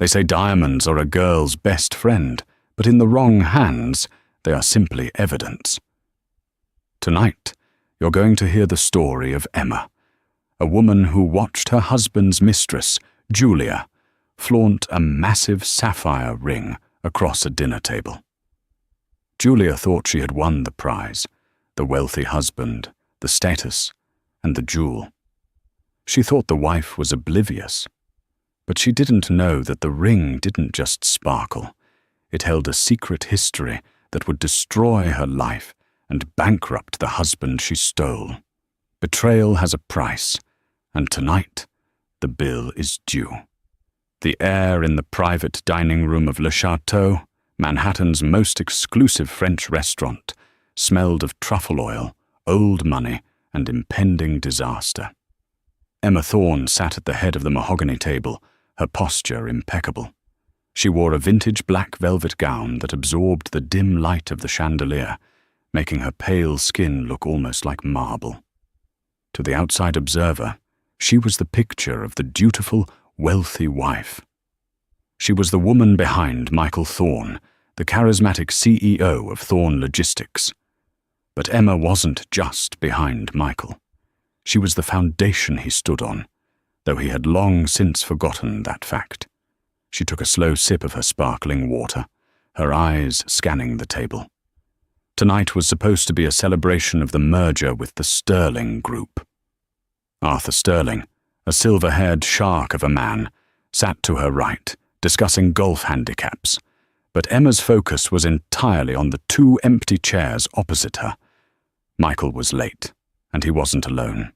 They say diamonds are a girl's best friend, but in the wrong hands, they are simply evidence. Tonight, you're going to hear the story of Emma, a woman who watched her husband's mistress, Julia, flaunt a massive sapphire ring across a dinner table. Julia thought she had won the prize, the wealthy husband, the status, and the jewel. She thought the wife was oblivious, but she didn't know that the ring didn't just sparkle. It held a secret history that would destroy her life and bankrupt the husband she stole. Betrayal has a price, and tonight, the bill is due. The air in the private dining room of Le Chateau, Manhattan's most exclusive French restaurant, smelled of truffle oil, old money, and impending disaster. Emma Thorne sat at the head of the mahogany table, her posture impeccable. She wore a vintage black velvet gown that absorbed the dim light of the chandelier, making her pale skin look almost like marble. To the outside observer, she was the picture of the dutiful, wealthy wife. She was the woman behind Michael Thorne, the charismatic CEO of Thorne Logistics. But Emma wasn't just behind Michael. She was the foundation he stood on, though he had long since forgotten that fact. She took a slow sip of her sparkling water, her eyes scanning the table. Tonight was supposed to be a celebration of the merger with the Sterling Group. Arthur Sterling, a silver-haired shark of a man, sat to her right, discussing golf handicaps, but Emma's focus was entirely on the two empty chairs opposite her. Michael was late, and he wasn't alone.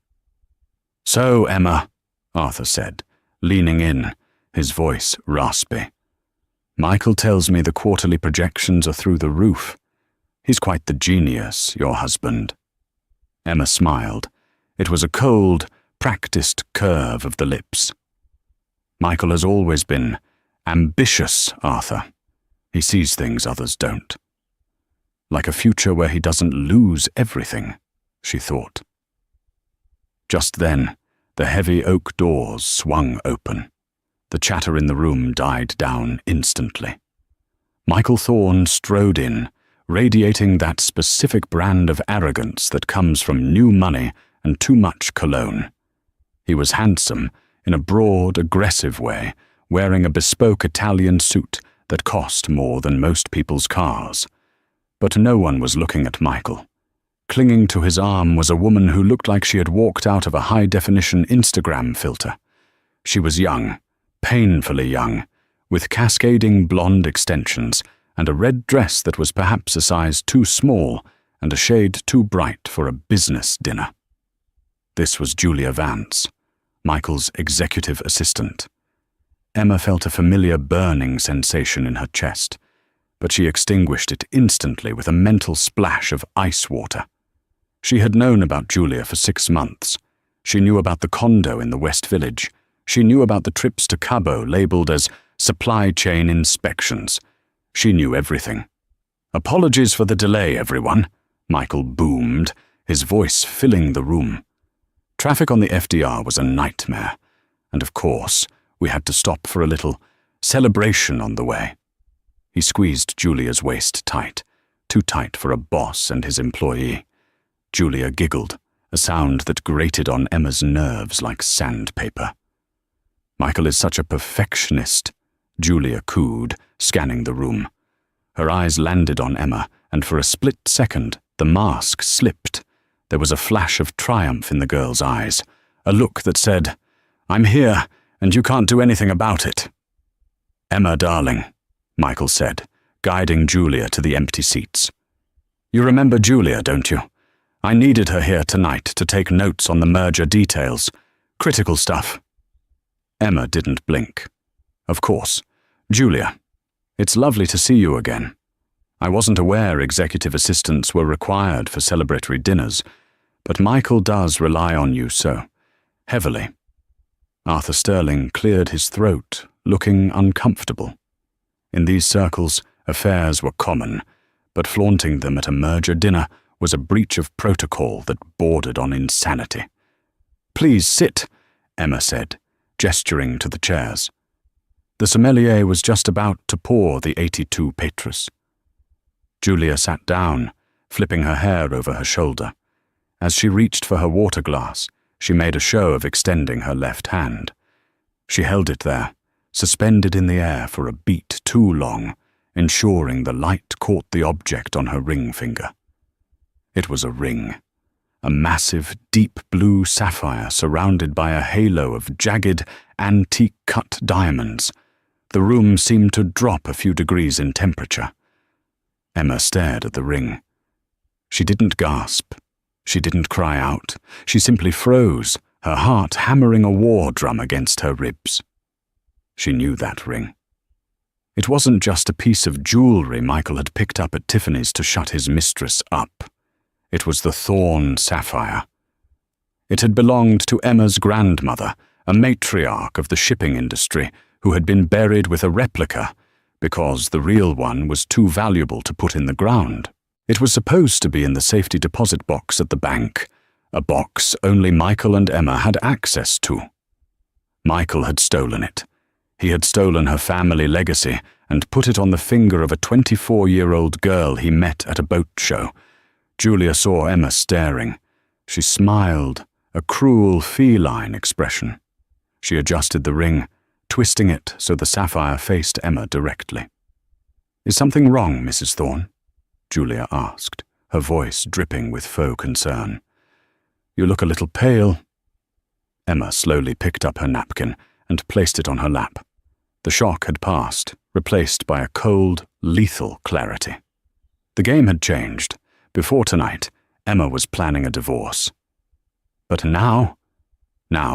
"So, Emma," Arthur said, leaning in, his voice raspy. "Michael tells me the quarterly projections are through the roof. He's quite the genius, your husband." Emma smiled. It was a cold, practiced curve of the lips. "Michael has always been ambitious, Arthur. He sees things others don't. Like a future where he doesn't lose everything," she thought. Just then, the heavy oak doors swung open. The chatter in the room died down instantly. Michael Thorne strode in, radiating that specific brand of arrogance that comes from new money and too much cologne. He was handsome, in a broad, aggressive way, wearing a bespoke Italian suit that cost more than most people's cars. But no one was looking at Michael. Clinging to his arm was a woman who looked like she had walked out of a high-definition Instagram filter. She was young, painfully young, with cascading blonde extensions and a red dress that was perhaps a size too small and a shade too bright for a business dinner. This was Julia Vance, Michael's executive assistant. Emma felt a familiar burning sensation in her chest, but she extinguished it instantly with a mental splash of ice water. She had known about Julia for 6 months. She knew about the condo in the West Village. She knew about the trips to Cabo labeled as supply chain inspections. She knew everything. "Apologies for the delay, everyone," Michael boomed, his voice filling the room. Traffic on the FDR was a nightmare, and of course, we had to stop for a little celebration on the way. He squeezed Julia's waist tight, too tight for a boss and his employee. Julia giggled, a sound that grated on Emma's nerves like sandpaper. "Michael is such a perfectionist," Julia cooed, scanning the room. Her eyes landed on Emma, and for a split second, the mask slipped. There was a flash of triumph in the girl's eyes, a look that said, "I'm here, and you can't do anything about it." "Emma, darling," Michael said, guiding Julia to the empty seats. "You remember Julia, don't you? I needed her here tonight to take notes on the merger details. Critical stuff." Emma didn't blink. "Of course. Julia, it's lovely to see you again. I wasn't aware executive assistants were required for celebratory dinners, but Michael does rely on you so heavily." Arthur Sterling cleared his throat, looking uncomfortable. In these circles, affairs were common, but flaunting them at a merger dinner was a breach of protocol that bordered on insanity. "Please sit," Emma said, gesturing to the chairs. The sommelier was just about to pour the 82 Petrus. Julia sat down, flipping her hair over her shoulder. As she reached for her water glass, she made a show of extending her left hand. She held it there, suspended in the air for a beat too long, ensuring the light caught the object on her ring finger. It was a ring, a massive, deep blue sapphire surrounded by a halo of jagged, antique-cut diamonds. The room seemed to drop a few degrees in temperature. Emma stared at the ring. She didn't gasp. She didn't cry out. She simply froze, her heart hammering a war drum against her ribs. She knew that ring. It wasn't just a piece of jewelry Michael had picked up at Tiffany's to shut his mistress up. It was the Thorn sapphire. It had belonged to Emma's grandmother, a matriarch of the shipping industry, who had been buried with a replica because the real one was too valuable to put in the ground. It was supposed to be in the safety deposit box at the bank, a box only Michael and Emma had access to. Michael had stolen it. He had stolen her family legacy and put it on the finger of a 24-year-old girl he met at a boat show. Julia saw Emma staring. She smiled, a cruel feline expression. She adjusted the ring, twisting it so the sapphire faced Emma directly. "Is something wrong, Mrs. Thorne?" Julia asked, her voice dripping with faux concern. "You look a little pale." Emma slowly picked up her napkin and placed it on her lap. The shock had passed, replaced by a cold, lethal clarity. The game had changed. Before tonight, Emma was planning a divorce. But now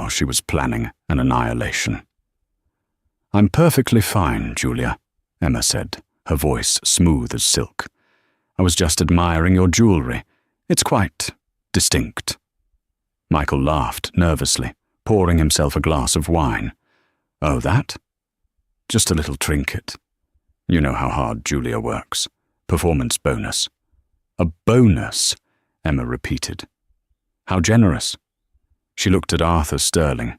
she was planning an annihilation. "I'm perfectly fine, Julia," Emma said, her voice smooth as silk. "I was just admiring your jewelry. It's quite distinct." Michael laughed nervously, pouring himself a glass of wine. "Oh, that? Just a little trinket. You know how hard Julia works. Performance bonus." "A bonus," Emma repeated. "How generous." She looked at Arthur Sterling.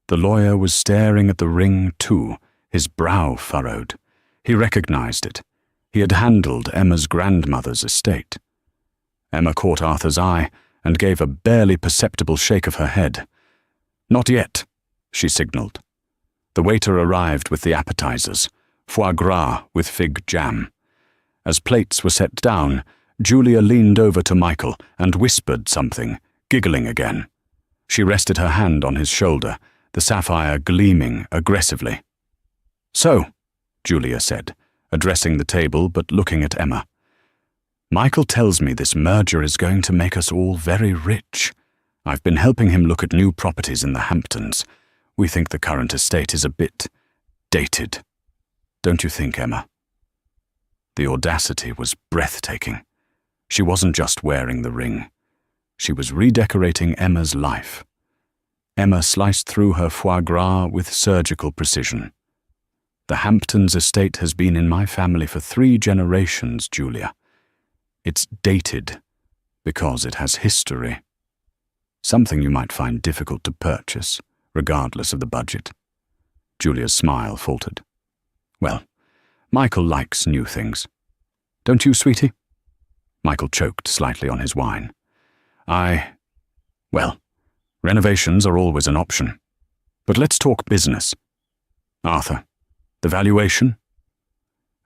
The lawyer was staring at the ring too, his brow furrowed. He recognized it. He had handled Emma's grandmother's estate. Emma caught Arthur's eye and gave a barely perceptible shake of her head. "Not yet," she signaled. The waiter arrived with the appetizers, foie gras with fig jam. As plates were set down, Julia leaned over to Michael and whispered something, giggling again. She rested her hand on his shoulder, the sapphire gleaming aggressively. "So," Julia said, addressing the table but looking at Emma. "Michael tells me this merger is going to make us all very rich. I've been helping him look at new properties in the Hamptons. We think the current estate is a bit dated. Don't you think, Emma?" The audacity was breathtaking. She wasn't just wearing the ring. She was redecorating Emma's life. Emma sliced through her foie gras with surgical precision. "The Hamptons estate has been in my family for 3 generations, Julia. It's dated because it has history. Something you might find difficult to purchase, regardless of the budget." Julia's smile faltered. "Well, Michael likes new things. Don't you, sweetie?" Michael choked slightly on his wine. Well, renovations are always an option. But let's talk business. Arthur, the valuation?"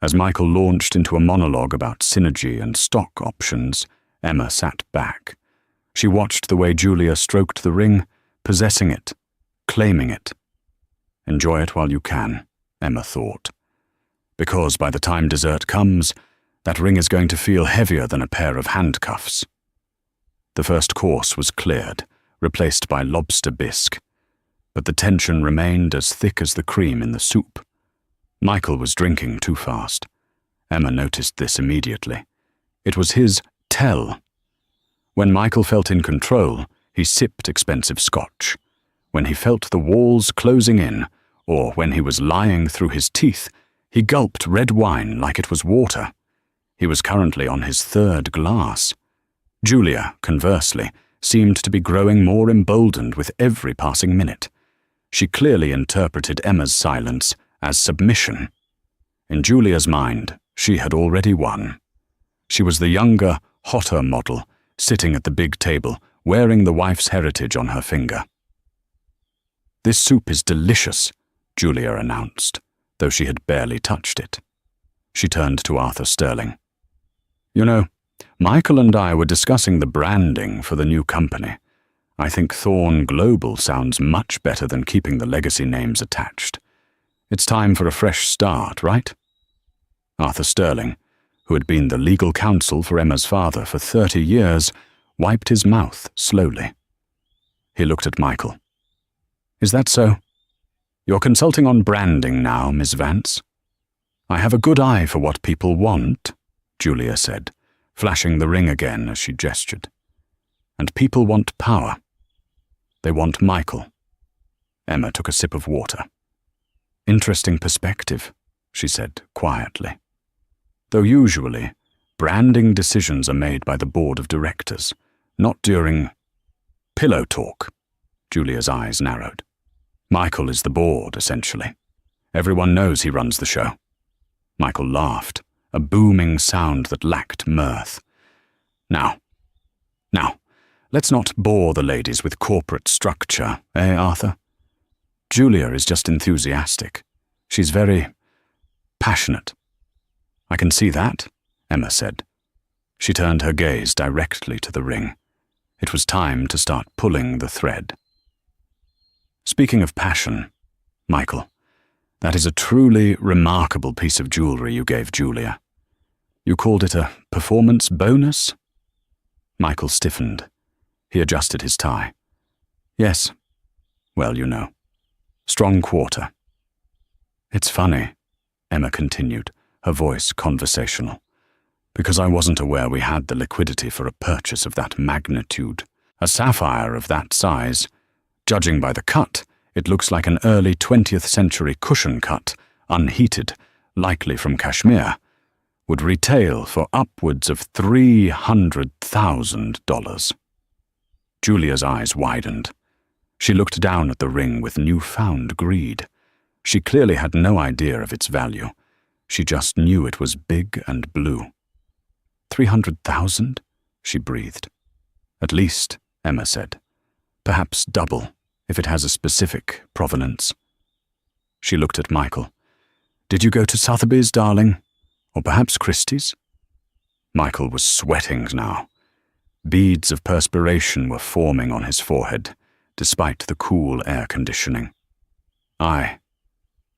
As Michael launched into a monologue about synergy and stock options, Emma sat back. She watched the way Julia stroked the ring, possessing it, claiming it. Enjoy it while you can, Emma thought. Because by the time dessert comes, that ring is going to feel heavier than a pair of handcuffs. The first course was cleared, replaced by lobster bisque, but the tension remained as thick as the cream in the soup. Michael was drinking too fast. Emma noticed this immediately. It was his tell. When Michael felt in control, he sipped expensive scotch. When he felt the walls closing in, or when he was lying through his teeth, he gulped red wine like it was water. He was currently on his 3rd glass. Julia, conversely, seemed to be growing more emboldened with every passing minute. She clearly interpreted Emma's silence as submission. In Julia's mind, she had already won. She was the younger, hotter model, sitting at the big table, wearing the wife's heritage on her finger. "This soup is delicious," Julia announced, though she had barely touched it. She turned to Arthur Sterling. "You know, Michael and I were discussing the branding for the new company. I think Thorn Global sounds much better than keeping the legacy names attached. It's time for a fresh start, right?" Arthur Sterling, who had been the legal counsel for Emma's father for 30 years, wiped his mouth slowly. He looked at Michael. "Is that so? You're consulting on branding now, Miss Vance?" "I have a good eye for what people want," Julia said, flashing the ring again as she gestured. "And people want power. They want Michael." Emma took a sip of water. "Interesting perspective," she said quietly. "Though usually, branding decisions are made by the board of directors, not during pillow talk." Julia's eyes narrowed. "Michael is the board, essentially. Everyone knows he runs the show." Michael laughed, a booming sound that lacked mirth. Now, let's not bore the ladies with corporate structure, Arthur? Julia is just enthusiastic. She's very passionate." "I can see that," Emma said. She turned her gaze directly to the ring. It was time to start pulling the thread. "Speaking of passion, Michael, that is a truly remarkable piece of jewelry you gave Julia. You called it a performance bonus?" Michael stiffened. He adjusted his tie. "Yes. Well, you know. Strong quarter." "It's funny," Emma continued, her voice conversational, "because I wasn't aware we had the liquidity for a purchase of that magnitude. A sapphire of that size. Judging by the cut, it looks like an early 20th century cushion cut, unheated, likely from Kashmir, would retail for upwards of $300,000. Julia's eyes widened. She looked down at the ring with newfound greed. She clearly had no idea of its value. She just knew it was big and blue. 300,000? She breathed. "At least," Emma said. "Perhaps double, if it has a specific provenance." She looked at Michael. "Did you go to Sotheby's, darling? Or perhaps Christie's?" Michael was sweating now. Beads of perspiration were forming on his forehead, despite the cool air conditioning. I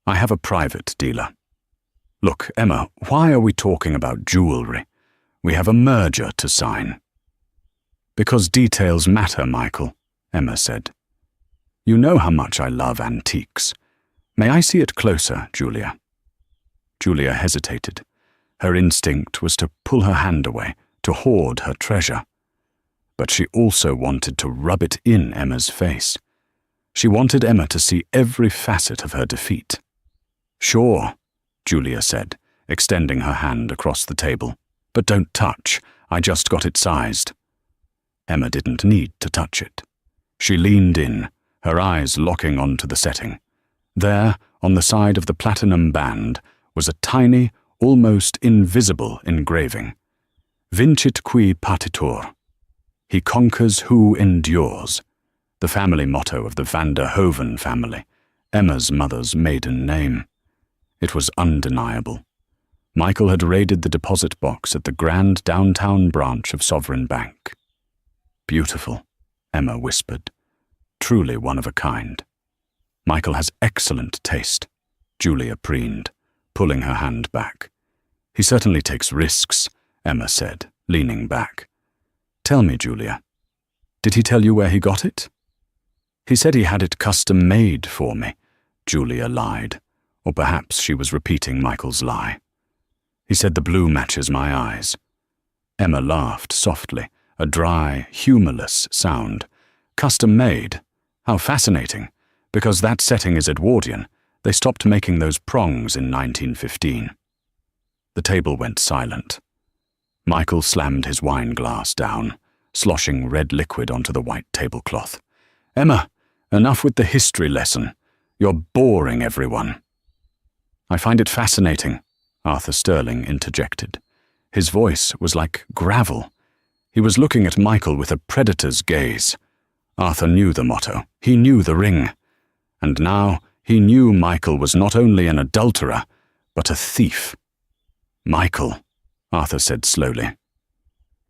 have a private dealer." "Look, Emma, why are we talking about jewelry? We have a merger to sign." "Because details matter, Michael," Emma said. "You know how much I love antiques. May I see it closer, Julia?" Julia hesitated. Her instinct was to pull her hand away, to hoard her treasure. But she also wanted to rub it in Emma's face. She wanted Emma to see every facet of her defeat. "Sure," Julia said, extending her hand across the table. "But don't touch. I just got it sized." Emma didn't need to touch it. She leaned in, her eyes locking onto the setting. There, on the side of the platinum band, was a tiny, almost invisible engraving. "Vincit qui patitur." He conquers who endures. The family motto of the Van der Hoven family, Emma's mother's maiden name. It was undeniable. Michael had raided the deposit box at the grand downtown branch of Sovereign Bank. "Beautiful," Emma whispered. "Truly one of a kind." "Michael has excellent taste," Julia preened, pulling her hand back. "He certainly takes risks," Emma said, leaning back. "Tell me, Julia, did he tell you where he got it?" "He said he had it custom-made for me," Julia lied, or perhaps she was repeating Michael's lie. "He said the blue matches my eyes." Emma laughed softly, a dry, humorless sound. "Custom-made? How fascinating, because that setting is Edwardian. They stopped making those prongs in 1915. The table went silent. Michael slammed his wine glass down, sloshing red liquid onto the white tablecloth. "Emma, enough with the history lesson. You're boring everyone." "I find it fascinating," Arthur Sterling interjected. His voice was like gravel. He was looking at Michael with a predator's gaze. Arthur knew the motto. He knew the ring. And now he knew Michael was not only an adulterer, but a thief. "Michael," Arthur said slowly,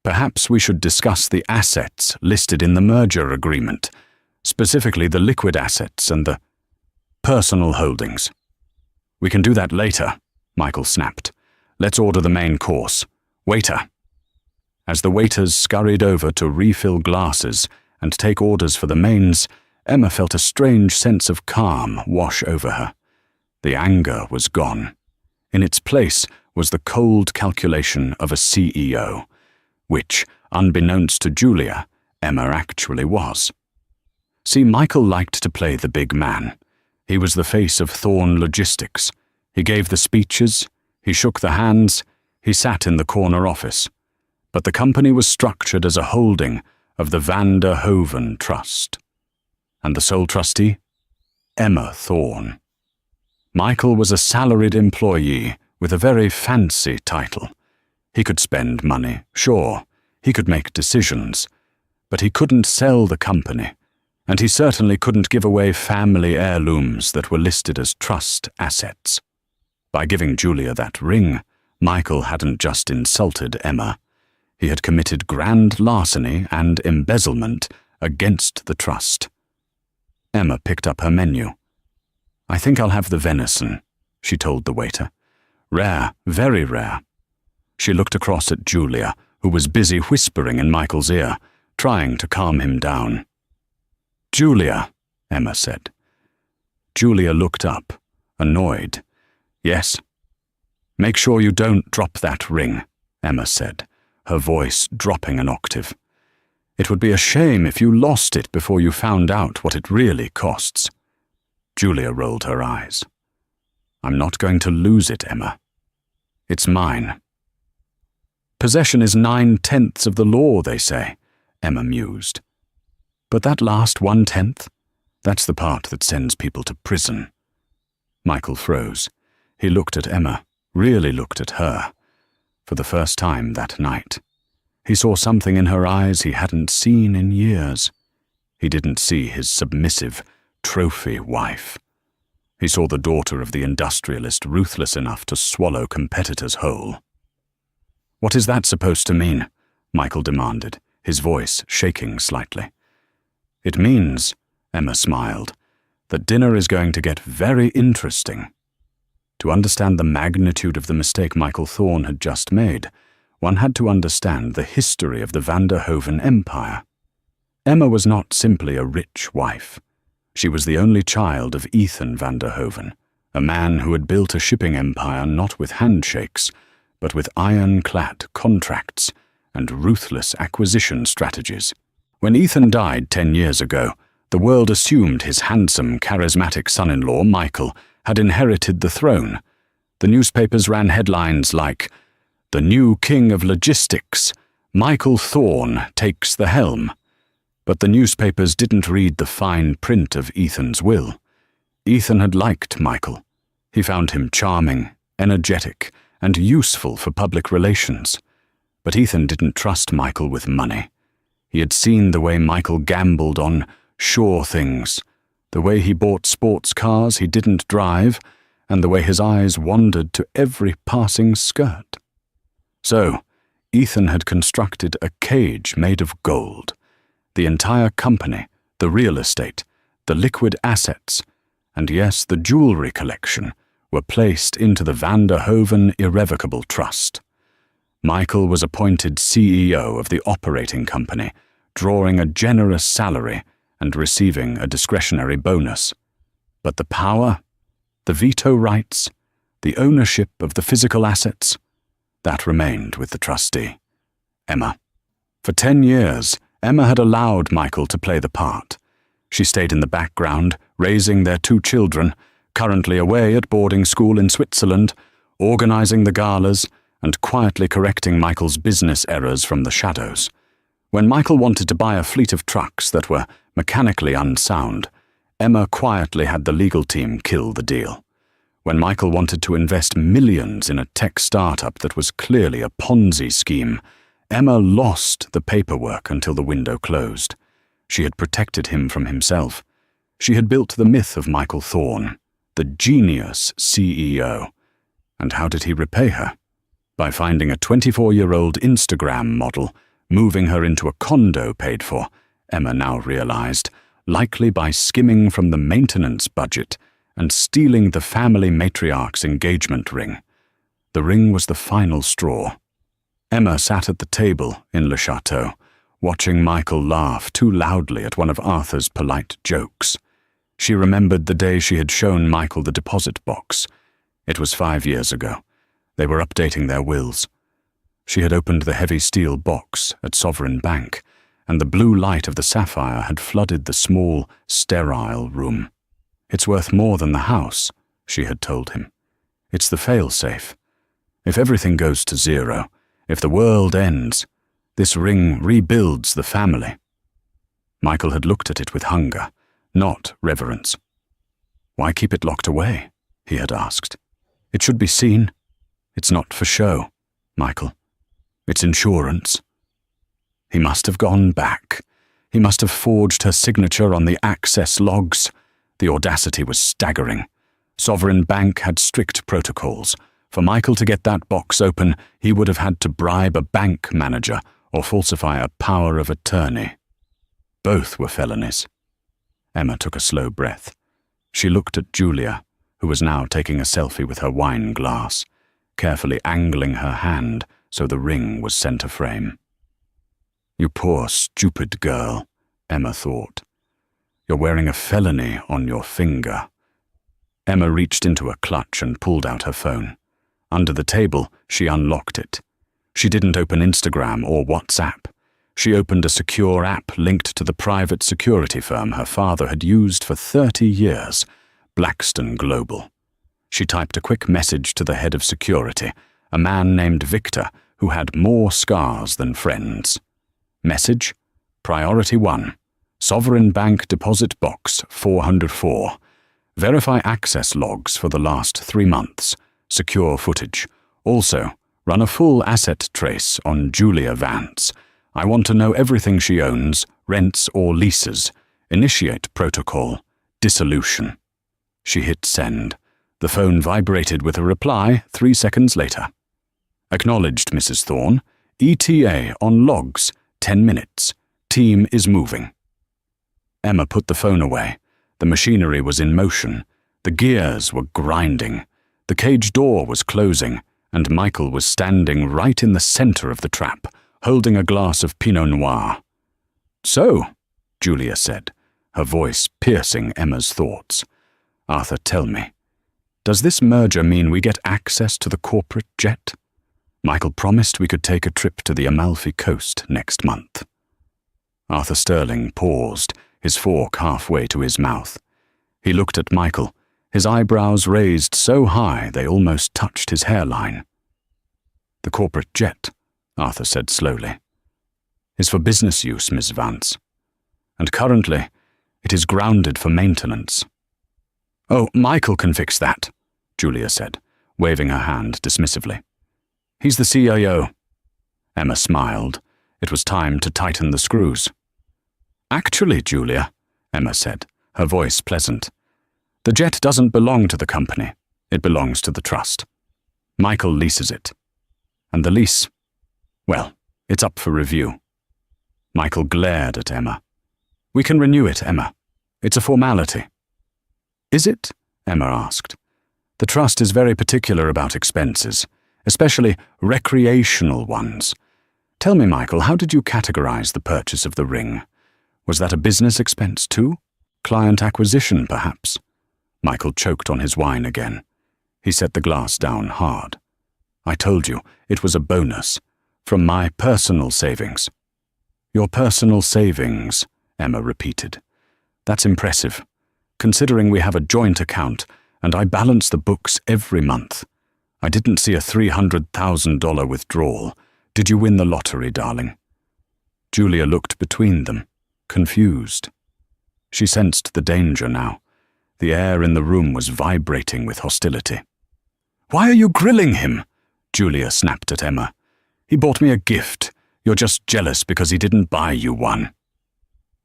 "perhaps we should discuss the assets listed in the merger agreement, specifically the liquid assets and the personal holdings." "We can do that later," Michael snapped. "Let's order the main course. Waiter." As the waiters scurried over to refill glasses and take orders for the mains, Emma felt a strange sense of calm wash over her. The anger was gone. In its place was the cold calculation of a CEO, which, unbeknownst to Julia, Emma actually was. See, Michael liked to play the big man. He was the face of Thorn Logistics. He gave the speeches, he shook the hands, he sat in the corner office. But the company was structured as a holding of the Van der Hoeven Trust. And the sole trustee? Emma Thorn. Michael was a salaried employee with a very fancy title. He could spend money, sure, he could make decisions, but he couldn't sell the company, and he certainly couldn't give away family heirlooms that were listed as trust assets. By giving Julia that ring, Michael hadn't just insulted Emma. He had committed grand larceny and embezzlement against the trust. Emma picked up her menu. "I think I'll have the venison," she told the waiter. "Rare, very rare." She looked across at Julia, who was busy whispering in Michael's ear, trying to calm him down. "Julia," Emma said. Julia looked up, annoyed. "Yes?" "Make sure you don't drop that ring," Emma said, her voice dropping an octave. "It would be a shame if you lost it before you found out what it really costs." Julia rolled her eyes. "I'm not going to lose it, Emma. It's mine." "Possession is 9/10 of the law, they say," Emma mused. "But that last 1/10, that's the part that sends people to prison." Michael froze. He looked at Emma, really looked at her. For the first time that night, he saw something in her eyes he hadn't seen in years. He didn't see his submissive, trophy wife. He saw the daughter of the industrialist ruthless enough to swallow competitors whole. "What is that supposed to mean?" Michael demanded, his voice shaking slightly. "It means," Emma smiled, "that dinner is going to get very interesting." To understand the magnitude of the mistake Michael Thorn had just made, one had to understand the history of the Van der Hoeven Empire. Emma was not simply a rich wife. She was the only child of Ethan van der Hoeven, a man who had built a shipping empire not with handshakes, but with ironclad contracts and ruthless acquisition strategies. When Ethan died 10 years ago, the world assumed his handsome, charismatic son-in-law, Michael, had inherited the throne. The newspapers ran headlines like, "The new king of logistics, Michael Thorn takes the helm." But the newspapers didn't read the fine print of Ethan's will. Ethan had liked Michael. He found him charming, energetic, and useful for public relations. But Ethan didn't trust Michael with money. He had seen the way Michael gambled on sure things, the way he bought sports cars he didn't drive, and the way his eyes wandered to every passing skirt. So, Ethan had constructed a cage made of gold. The entire company, the real estate, the liquid assets, and yes, the jewelry collection, were placed into the Van der Hoeven Irrevocable Trust. Michael was appointed CEO of the operating company, drawing a generous salary and receiving a discretionary bonus. But the power, the veto rights, the ownership of the physical assets, that remained with the trustee, Emma. For 10 years, Emma had allowed Michael to play the part. She stayed in the background, raising their 2 children, currently away at boarding school in Switzerland, organizing the galas, and quietly correcting Michael's business errors from the shadows. When Michael wanted to buy a fleet of trucks that were mechanically unsound, Emma quietly had the legal team kill the deal. when Michael wanted to invest millions in a tech startup that was clearly a Ponzi scheme, Emma lost the paperwork until the window closed. She had protected him from himself. She had built the myth of Michael Thorne, the genius CEO. And how did he repay her? By finding a 24-year-old Instagram model, moving her into a condo paid for, Emma now realized, likely by skimming from the maintenance budget and stealing the family matriarch's engagement ring. The ring was the final straw. Emma sat at the table in Le Chateau, watching Michael laugh too loudly at one of Arthur's polite jokes. She remembered the day she had shown Michael the deposit box. It was 5 years ago. They were updating their wills. She had opened the heavy steel box at Sovereign Bank, and the blue light of the sapphire had flooded the small, sterile room. "It's worth more than the house," she had told him. "It's the fail-safe. If everything goes to zero, if the world ends, this ring rebuilds the family." Michael had looked at it with hunger, not reverence. "Why keep it locked away?" he had asked. "It should be seen. It's not for show, Michael. It's insurance." He must have gone back. He must have forged her signature on the access logs. The audacity was staggering. Sovereign Bank had strict protocols. For Michael to get that box open, he would have had to bribe a bank manager or falsify a power of attorney. Both were felonies. Emma took a slow breath. She looked at Julia, who was now taking a selfie with her wine glass, carefully angling her hand so the ring was center frame. "You poor, stupid girl," Emma thought. "You're wearing a felony on your finger." Emma reached into a clutch and pulled out her phone. Under the table, she unlocked it. She didn't open Instagram or WhatsApp. She opened a secure app linked to the private security firm her father had used for 30 years, Blackstone Global. She typed a quick message to the head of security, a man named Victor who had more scars than friends. Message: Priority 1. Sovereign Bank Deposit Box 404. Verify access logs for the last 3 months. Secure footage. Also, run a full asset trace on Julia Vance. I want to know everything she owns, rents or leases. Initiate protocol. Dissolution. She hit send. The phone vibrated with a reply 3 seconds later. Acknowledged, Mrs. Thorne. ETA on logs. 10 minutes. Team is moving. Emma put the phone away. The machinery was in motion. The gears were grinding. The cage door was closing, and Michael was standing right in the center of the trap, holding a glass of Pinot Noir. "So," Julia said, her voice piercing Emma's thoughts. "Arthur, tell me, does this merger mean we get access to the corporate jet? Michael promised we could take a trip to the Amalfi Coast next month." Arthur Sterling paused, his fork halfway to his mouth. He looked at Michael, his eyebrows raised so high they almost touched his hairline. "The corporate jet," Arthur said slowly, "is for business use, Miss Vance. And currently, it is grounded for maintenance." "Oh, Michael can fix that," Julia said, waving her hand dismissively. "He's the CIO. Emma smiled. It was time to tighten the screws. "Actually, Julia," Emma said, her voice pleasant, "the jet doesn't belong to the company. It belongs to the trust. Michael leases it. And the lease, well, it's up for review." Michael glared at Emma. "We can renew it, Emma. It's a formality." "Is it?" Emma asked. "The trust is very particular about expenses, especially recreational ones. Tell me, Michael, how did you categorize the purchase of the ring? Was that a business expense too? Client acquisition, perhaps?" Michael choked on his wine again. He set the glass down hard. "I told you, it was a bonus. From my personal savings." "Your personal savings," Emma repeated. "That's impressive, considering we have a joint account and I balance the books every month. I didn't see a $300,000 withdrawal. Did you win the lottery, darling?" Julia looked between them, confused. She sensed the danger now. The air in the room was vibrating with hostility. "Why are you grilling him?" Julia snapped at Emma. "He bought me a gift. You're just jealous because he didn't buy you one."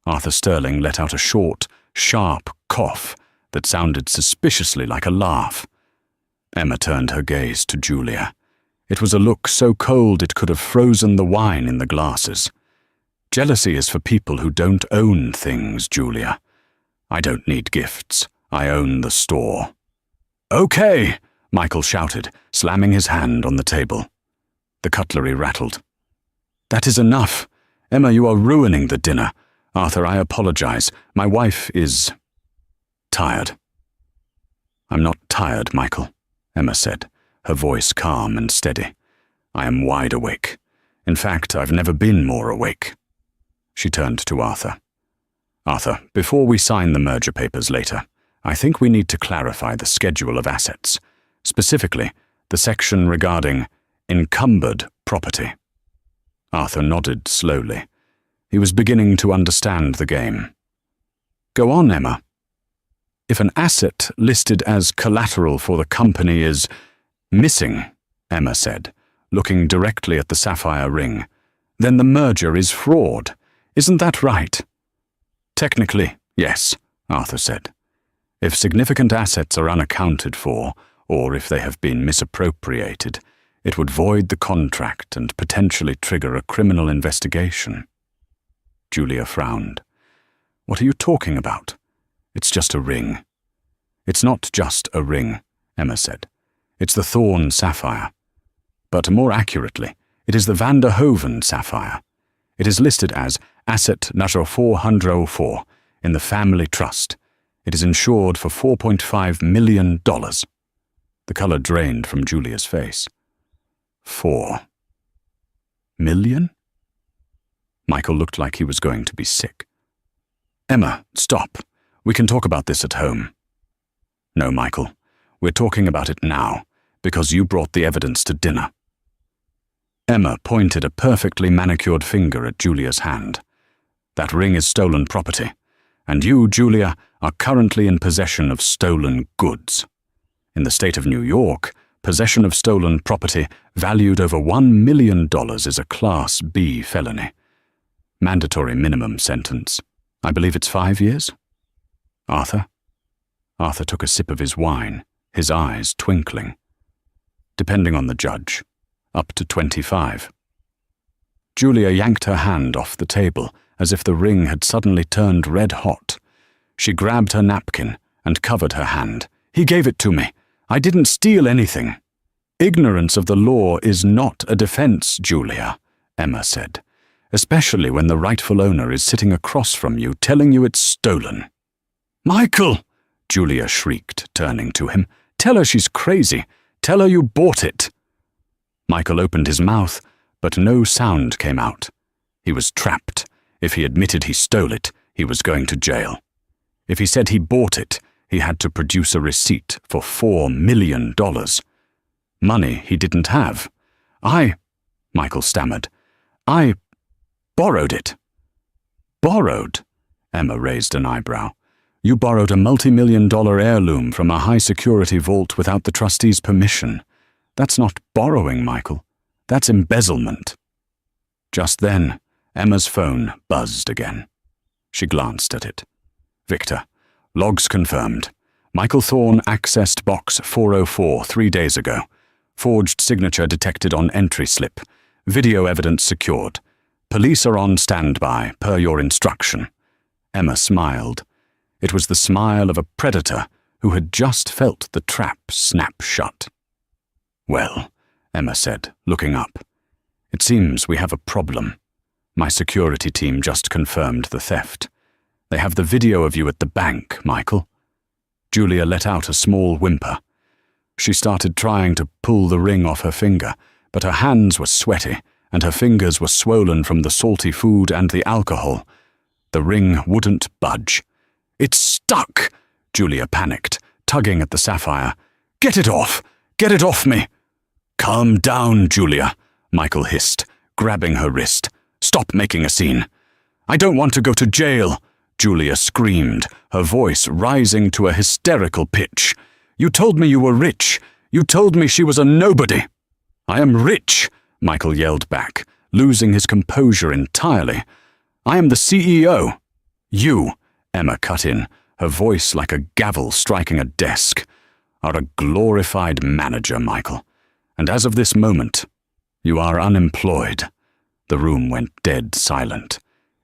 Arthur Sterling let out a short, sharp cough that sounded suspiciously like a laugh. Emma turned her gaze to Julia. It was a look so cold it could have frozen the wine in the glasses. "Jealousy is for people who don't own things, Julia. I don't need gifts. I own the store." "Okay," Michael shouted, slamming his hand on the table. The cutlery rattled. "That is enough. Emma, you are ruining the dinner. Arthur, I apologize. My wife is tired." "I'm not tired, Michael," Emma said, her voice calm and steady. "I am wide awake. In fact, I've never been more awake." She turned to Arthur. "Arthur, before we sign the merger papers later, I think we need to clarify the schedule of assets, specifically the section regarding encumbered property." Arthur nodded slowly. He was beginning to understand the game. "Go on, Emma." "If an asset listed as collateral for the company is missing," Emma said, looking directly at the sapphire ring, "then the merger is fraud. Isn't that right?" "Technically, yes," Arthur said. "If significant assets are unaccounted for, or if they have been misappropriated, it would void the contract and potentially trigger a criminal investigation." Julia frowned. "What are you talking about? It's just a ring." "It's not just a ring," Emma said. "It's the Thorn sapphire. But more accurately, it is the Van der Hoven sapphire. It is listed as Asset Number 404 in the family trust. It is insured for $4.5 million. The color drained from Julia's face. $4 million? Michael looked like he was going to be sick. "Emma, stop. We can talk about this at home." "No, Michael. We're talking about it now, because you brought the evidence to dinner." Emma pointed a perfectly manicured finger at Julia's hand. "That ring is stolen property, and you, Julia, are currently in possession of stolen goods. In the state of New York, possession of stolen property valued over $1 million is a Class B felony. Mandatory minimum sentence. I believe it's 5 years." "Arthur?" Arthur took a sip of his wine, his eyes twinkling. "Depending on the judge, up to 25. Julia yanked her hand off the table as if the ring had suddenly turned red hot. She grabbed her napkin and covered her hand. "He gave it to me. I didn't steal anything." "Ignorance of the law is not a defense, Julia," Emma said, "especially when the rightful owner is sitting across from you telling you it's stolen." "Michael!" Julia shrieked, turning to him. "Tell her she's crazy. Tell her you bought it." Michael opened his mouth, but no sound came out. He was trapped. If he admitted he stole it, he was going to jail. If he said he bought it, he had to produce a receipt for $4 million. Money he didn't have. Michael stammered. "I borrowed it." "Borrowed?" Emma raised an eyebrow. "You borrowed a multi-million-dollar heirloom from a high-security vault without the trustee's permission. That's not borrowing, Michael. That's embezzlement." Just then, Emma's phone buzzed again. She glanced at it. "Victor, logs confirmed. Michael Thorn accessed box 404 3 days ago. Forged signature detected on entry slip. Video evidence secured. Police are on standby, per your instruction." Emma smiled. It was the smile of a predator who had just felt the trap snap shut. "Well," Emma said, looking up, "it seems we have a problem. My security team just confirmed the theft. They have the video of you at the bank, Michael." Julia let out a small whimper. She started trying to pull the ring off her finger, but her hands were sweaty, and her fingers were swollen from the salty food and the alcohol. The ring wouldn't budge. "It's stuck!" Julia panicked, tugging at the sapphire. "Get it off! Get it off me!" "Calm down, Julia," Michael hissed, grabbing her wrist. "Stop making a scene." "I don't want to go to jail," Julia screamed, her voice rising to a hysterical pitch. "You told me you were rich. You told me she was a nobody." "I am rich," Michael yelled back, losing his composure entirely. "I am the CEO." "You," Emma cut in, her voice like a gavel striking a desk, "are a glorified manager, Michael. And as of this moment, you are unemployed." The room went dead silent.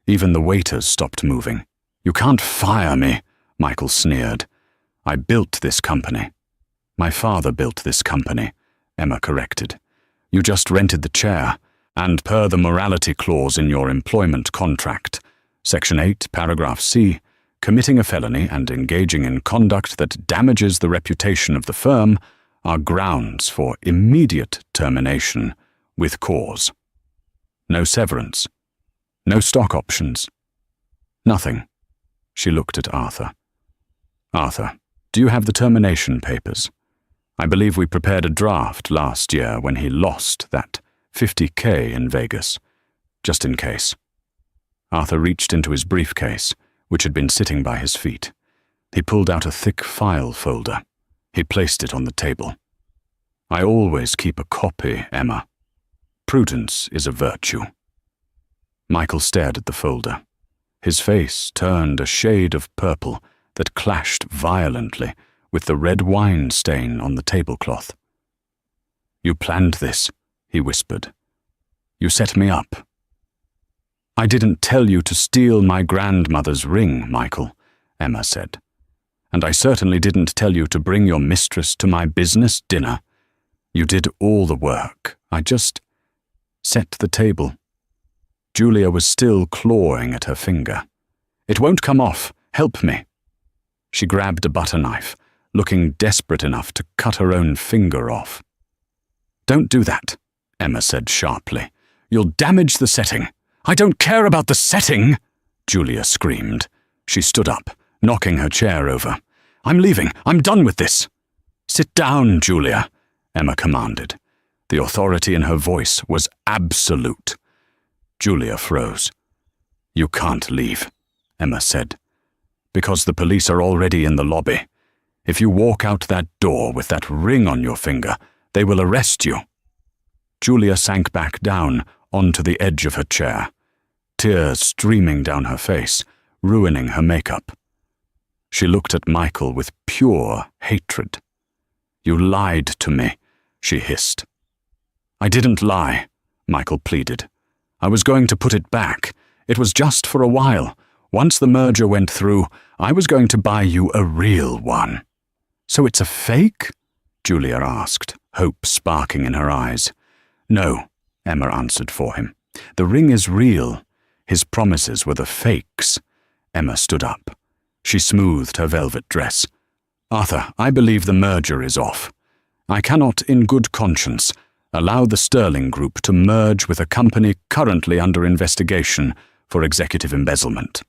Even the waiters stopped moving. "You can't fire me," Michael sneered. "I built this company." "My father built this company," Emma corrected. "You just rented the chair, and per the morality clause in your employment contract, Section 8, Paragraph C, committing a felony and engaging in conduct that damages the reputation of the firm are grounds for immediate termination with cause. No severance. No stock options. Nothing." She looked at Arthur. "Arthur, do you have the termination papers? I believe we prepared a draft last year when he lost that $50K in Vegas, just in case." Arthur reached into his briefcase, which had been sitting by his feet. He pulled out a thick file folder. He placed it on the table. "I always keep a copy, Emma. Prudence is a virtue." Michael stared at the folder. His face turned a shade of purple that clashed violently with the red wine stain on the tablecloth. "You planned this," he whispered. "You set me up." "I didn't tell you to steal my grandmother's ring, Michael," Emma said. "And I certainly didn't tell you to bring your mistress to my business dinner. You did all the work. I just set the table." Julia was still clawing at her finger. "It won't come off. Help me." She grabbed a butter knife, looking desperate enough to cut her own finger off. "Don't do that," Emma said sharply. "You'll damage the setting." "I don't care about the setting," Julia screamed. She stood up, knocking her chair over. "I'm leaving. I'm done with this." "Sit down, Julia," Emma commanded. The authority in her voice was absolute. Julia froze. "You can't leave," Emma said, "because the police are already in the lobby. If you walk out that door with that ring on your finger, they will arrest you." Julia sank back down onto the edge of her chair, tears streaming down her face, ruining her makeup. She looked at Michael with pure hatred. "You lied to me," she hissed. "I didn't lie," Michael pleaded. "I was going to put it back. It was just for a while. Once the merger went through, I was going to buy you a real one." "So it's a fake?" Julia asked, hope sparking in her eyes. "No," Emma answered for him. "The ring is real. His promises were the fakes." Emma stood up. She smoothed her velvet dress. "Arthur, I believe the merger is off. I cannot, in good conscience, allow the Sterling Group to merge with a company currently under investigation for executive embezzlement."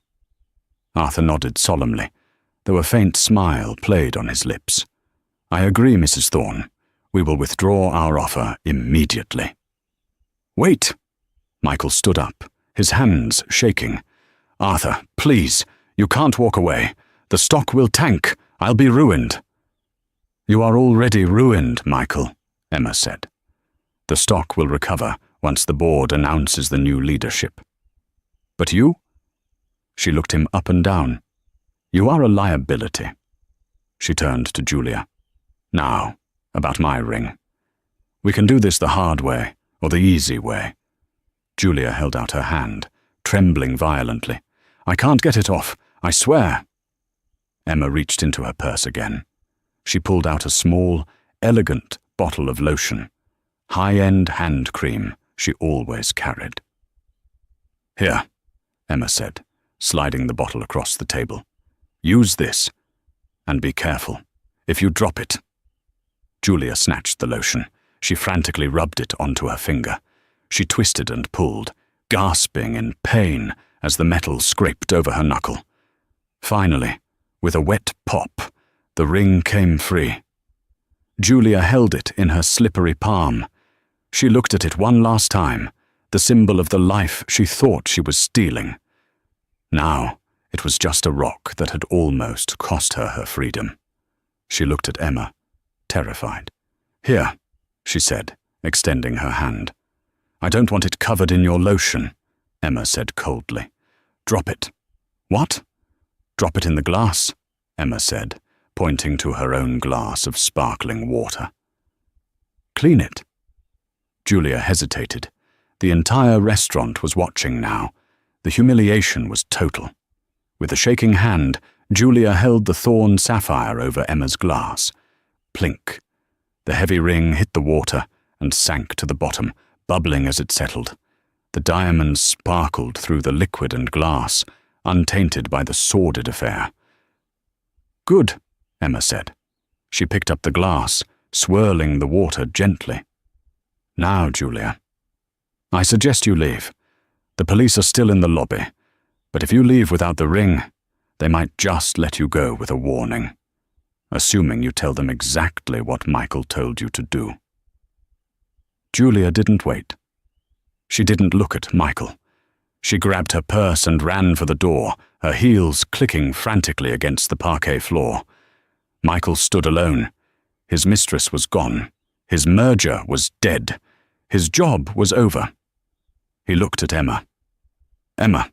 Arthur nodded solemnly, though a faint smile played on his lips. "I agree, Mrs. Thorne. We will withdraw our offer immediately." "Wait!" Michael stood up, his hands shaking. "Arthur, please, you can't walk away. The stock will tank. I'll be ruined." "You are already ruined, Michael," Emma said. "The stock will recover once the board announces the new leadership." "But you?" She looked him up and down. "You are a liability." She turned to Julia. "Now, about my ring. We can do this the hard way or the easy way." Julia held out her hand, trembling violently. "I can't get it off, I swear." Emma reached into her purse again. She pulled out a small, elegant bottle of lotion, high-end hand cream she always carried. "Here," Emma said, sliding the bottle across the table. "Use this, and be careful. If you drop it—" Julia snatched the lotion. She frantically rubbed it onto her finger. She twisted and pulled, gasping in pain as the metal scraped over her knuckle. Finally, with a wet pop, the ring came free. Julia held it in her slippery palm. She looked at it one last time, the symbol of the life she thought she was stealing. Now It was just a rock that had almost cost her her freedom. She looked at Emma, terrified. "Here," she said, extending her hand. "I don't want it covered in your lotion," Emma said coldly. "Drop it." "What?" "Drop it in the glass," Emma said, pointing to her own glass of sparkling water. "Clean it." Julia hesitated. The entire restaurant was watching now. The humiliation was total. With a shaking hand, Julia held the Thorn sapphire over Emma's glass. Plink. The heavy ring hit the water and sank to the bottom, bubbling as it settled. The diamonds sparkled through the liquid and glass, untainted by the sordid affair. "Good," Emma said. She picked up the glass, swirling the water gently. "Now, Julia, I suggest you leave. The police are still in the lobby, but if you leave without the ring, they might just let you go with a warning, assuming you tell them exactly what Michael told you to do." Julia didn't wait. She didn't look at Michael. She grabbed her purse and ran for the door, her heels clicking frantically against the parquet floor. Michael stood alone. His mistress was gone. His merger was dead. His job was over. He looked at Emma. "Emma,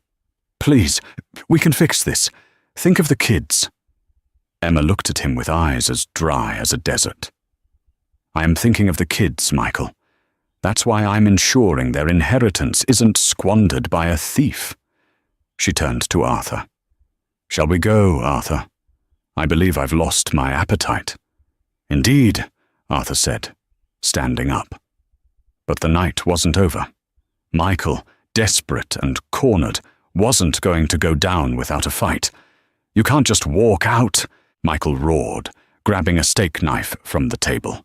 please, we can fix this. Think of the kids." Emma looked at him with eyes as dry as a desert. "I am thinking of the kids, Michael. That's why I'm ensuring their inheritance isn't squandered by a thief." She turned to Arthur. "Shall we go, Arthur? I believe I've lost my appetite." "Indeed," Arthur said, standing up. But the night wasn't over. Michael, desperate and cornered, wasn't going to go down without a fight. "You can't just walk out," Michael roared, grabbing a steak knife from the table.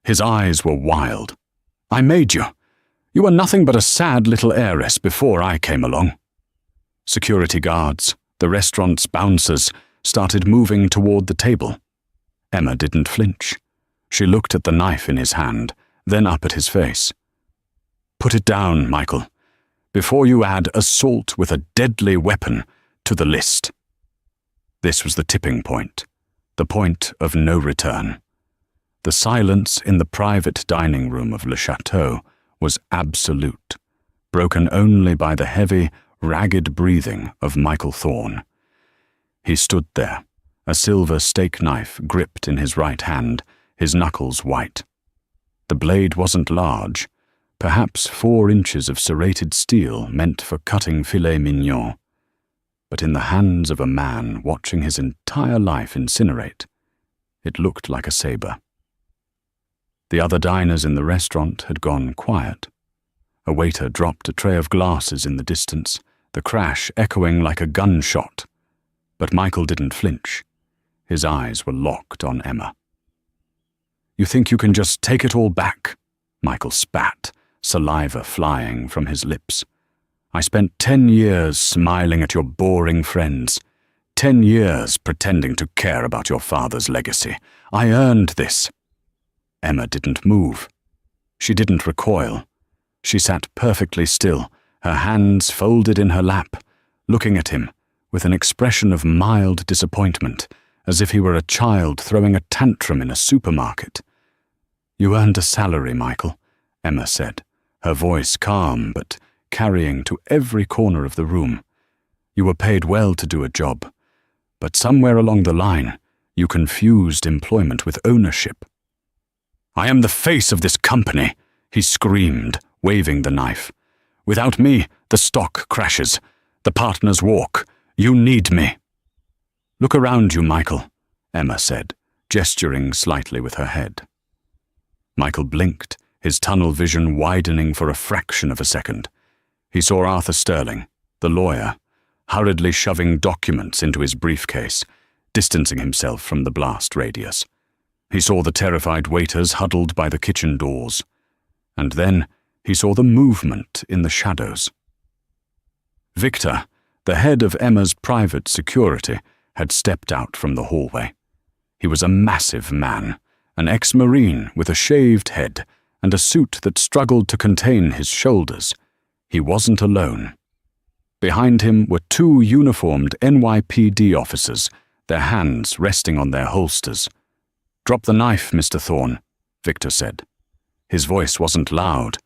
His eyes were wild. "I made you. You were nothing but a sad little heiress before I came along." Security guards, the restaurant's bouncers, started moving toward the table. Emma didn't flinch. She looked at the knife in his hand, then up at his face. "Put it down, Michael, before you add assault with a deadly weapon to the list." This was the tipping point, the point of no return. The silence in the private dining room of Le Chateau was absolute, broken only by the heavy, ragged breathing of Michael Thorn. He stood there, a silver steak knife gripped in his right hand, his knuckles white. The blade wasn't large, perhaps 4 inches of serrated steel meant for cutting filet mignon. But in the hands of a man watching his entire life incinerate, it looked like a saber. The other diners in the restaurant had gone quiet. A waiter dropped a tray of glasses in the distance, the crash echoing like a gunshot. But Michael didn't flinch. His eyes were locked on Emma. "You think you can just take it all back?" Michael spat, saliva flying from his lips. "I spent 10 years smiling at your boring friends. 10 years pretending to care about your father's legacy. I earned this." Emma didn't move. She didn't recoil. She sat perfectly still, her hands folded in her lap, looking at him with an expression of mild disappointment, as if he were a child throwing a tantrum in a supermarket. "You earned a salary, Michael," Emma said, her voice calm but carrying to every corner of the room. "You were paid well to do a job, but somewhere along the line, you confused employment with ownership." "I am the face of this company," he screamed, waving the knife. "Without me, the stock crashes. The partners walk. You need me." "Look around you, Michael," Emma said, gesturing slightly with her head. Michael blinked, his tunnel vision widening for a fraction of a second. He saw Arthur Sterling, the lawyer, hurriedly shoving documents into his briefcase, distancing himself from the blast radius. He saw the terrified waiters huddled by the kitchen doors. And then he saw the movement in the shadows. Victor, the head of Emma's private security, had stepped out from the hallway. He was a massive man, an ex-Marine with a shaved head and a suit that struggled to contain his shoulders. He wasn't alone. Behind him were two uniformed NYPD officers, their hands resting on their holsters. "Drop the knife, Mr. Thorne," Victor said. His voice wasn't loud,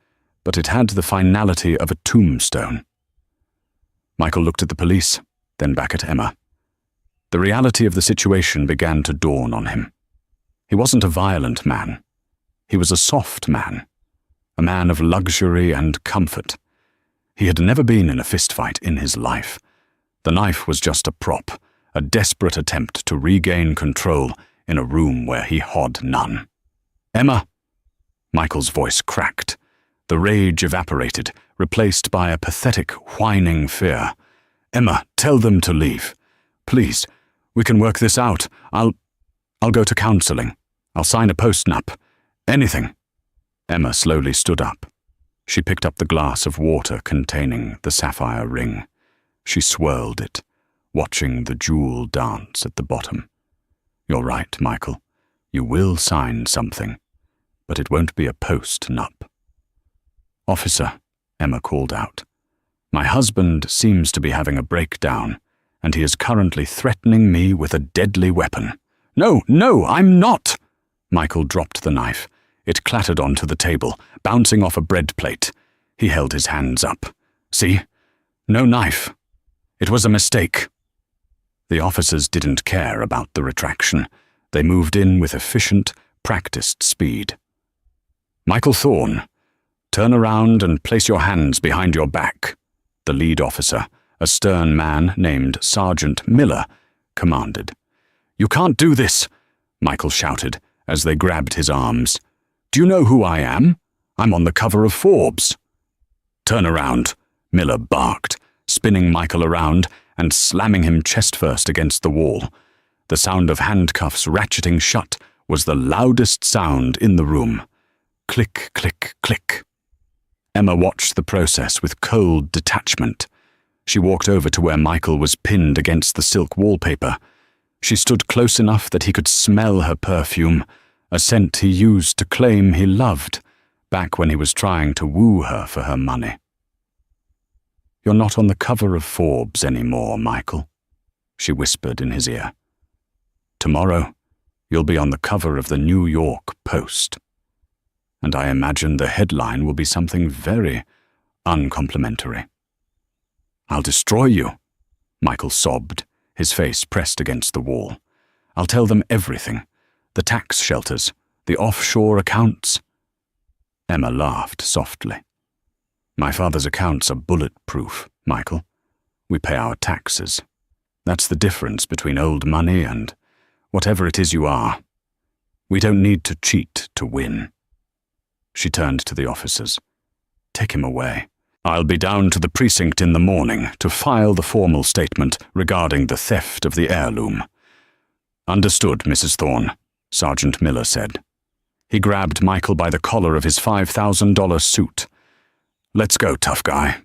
but it had the finality of a tombstone. Michael looked at the police, then back at Emma. The reality of the situation began to dawn on him. He wasn't a violent man. He was a soft man, a man of luxury and comfort. He had never been in a fistfight in his life. The knife was just a prop, a desperate attempt to regain control in a room where he had none. "Emma!" Michael's voice cracked. The rage evaporated, replaced by a pathetic, whining fear. "Emma, tell them to leave. Please, we can work this out. I'll go to counseling. I'll sign a post-nup. Anything." Emma slowly stood up. She picked up the glass of water containing the sapphire ring. She swirled it, watching the jewel dance at the bottom. "You're right, Michael. You will sign something, but it won't be a post-nup." "Officer," Emma called out, "my husband seems to be having a breakdown, and he is currently threatening me with a deadly weapon." No, I'm not!" Michael dropped the knife. It clattered onto the table, bouncing off a bread plate. He held his hands up. "See? No knife. It was a mistake." The officers didn't care about the retraction. They moved in with efficient, practiced speed. "Michael Thorne, turn around and place your hands behind your back," the lead officer, a stern man named Sergeant Miller, commanded. "You can't do this," Michael shouted as they grabbed his arms. "Do you know who I am? I'm on the cover of Forbes." "Turn around," Miller barked, spinning Michael around and slamming him chest-first against the wall. The sound of handcuffs ratcheting shut was the loudest sound in the room. Click, click, click. Emma watched the process with cold detachment. She walked over to where Michael was pinned against the silk wallpaper. She stood close enough that he could smell her perfume, a scent he used to claim he loved, back when he was trying to woo her for her money. "You're not on the cover of Forbes anymore, Michael," she whispered in his ear. "Tomorrow, you'll be on the cover of the New York Post. And I imagine the headline will be something very uncomplimentary." "I'll destroy you," Michael sobbed, his face pressed against the wall. "I'll tell them everything. The tax shelters, the offshore accounts." Emma laughed softly. "My father's accounts are bulletproof, Michael. We pay our taxes. That's the difference between old money and whatever it is you are. We don't need to cheat to win." She turned to the officers. "Take him away. I'll be down to the precinct in the morning to file the formal statement regarding the theft of the heirloom." "Understood, Mrs. Thorne," Sergeant Miller said. He grabbed Michael by the collar of his $5,000 suit. "Let's go, tough guy."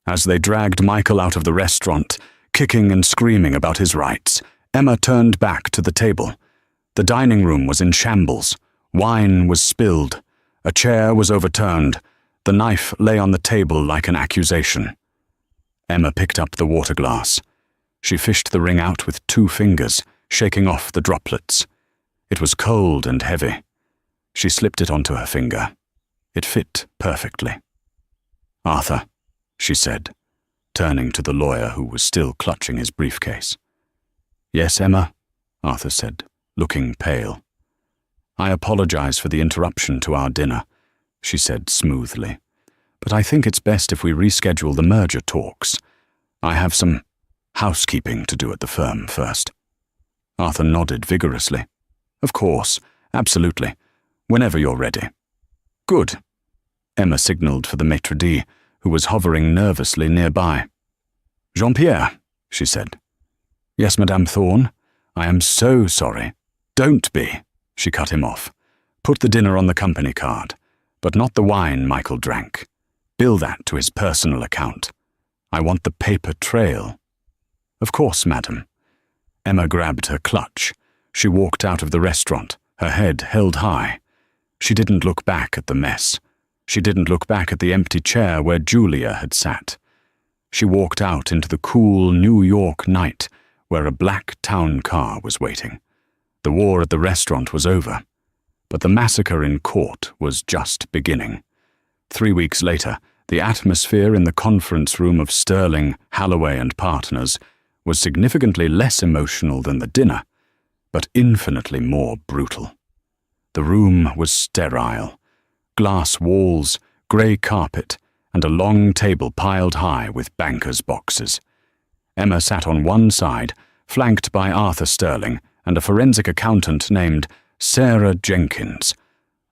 As they dragged Michael out of the restaurant, kicking and screaming about his rights, Emma turned back to the table. The dining room was in shambles. Wine was spilled. A chair was overturned. The knife lay on the table like an accusation. Emma picked up the water glass. She fished the ring out with 2 fingers, shaking off the droplets. It was cold and heavy. She slipped it onto her finger. It fit perfectly. "Arthur," she said, turning to the lawyer who was still clutching his briefcase. "Yes, Emma," Arthur said, looking pale. "I apologize for the interruption to our dinner," she said smoothly, "but I think it's best if we reschedule the merger talks. I have some housekeeping to do at the firm first." Arthur nodded vigorously. "Of course, absolutely. Whenever you're ready." "Good." Emma signaled for the maitre d', who was hovering nervously nearby. "Jean-Pierre," she said. "Yes, Madame Thorne. I am so sorry." "Don't be," she cut him off. "Put the dinner on the company card, but not the wine Michael drank. Bill that to his personal account. I want the paper trail." "Of course, madam." Emma grabbed her clutch. She walked out of the restaurant, her head held high. She didn't look back at the mess. She didn't look back at the empty chair where Julia had sat. She walked out into the cool New York night where a black town car was waiting. The war at the restaurant was over, but the massacre in court was just beginning. 3 weeks later, the atmosphere in the conference room of Sterling, Holloway and Partners was significantly less emotional than the dinner, but infinitely more brutal. The room was sterile. Glass walls, grey carpet, and a long table piled high with bankers' boxes. Emma sat on one side, flanked by Arthur Sterling and a forensic accountant named Sarah Jenkins,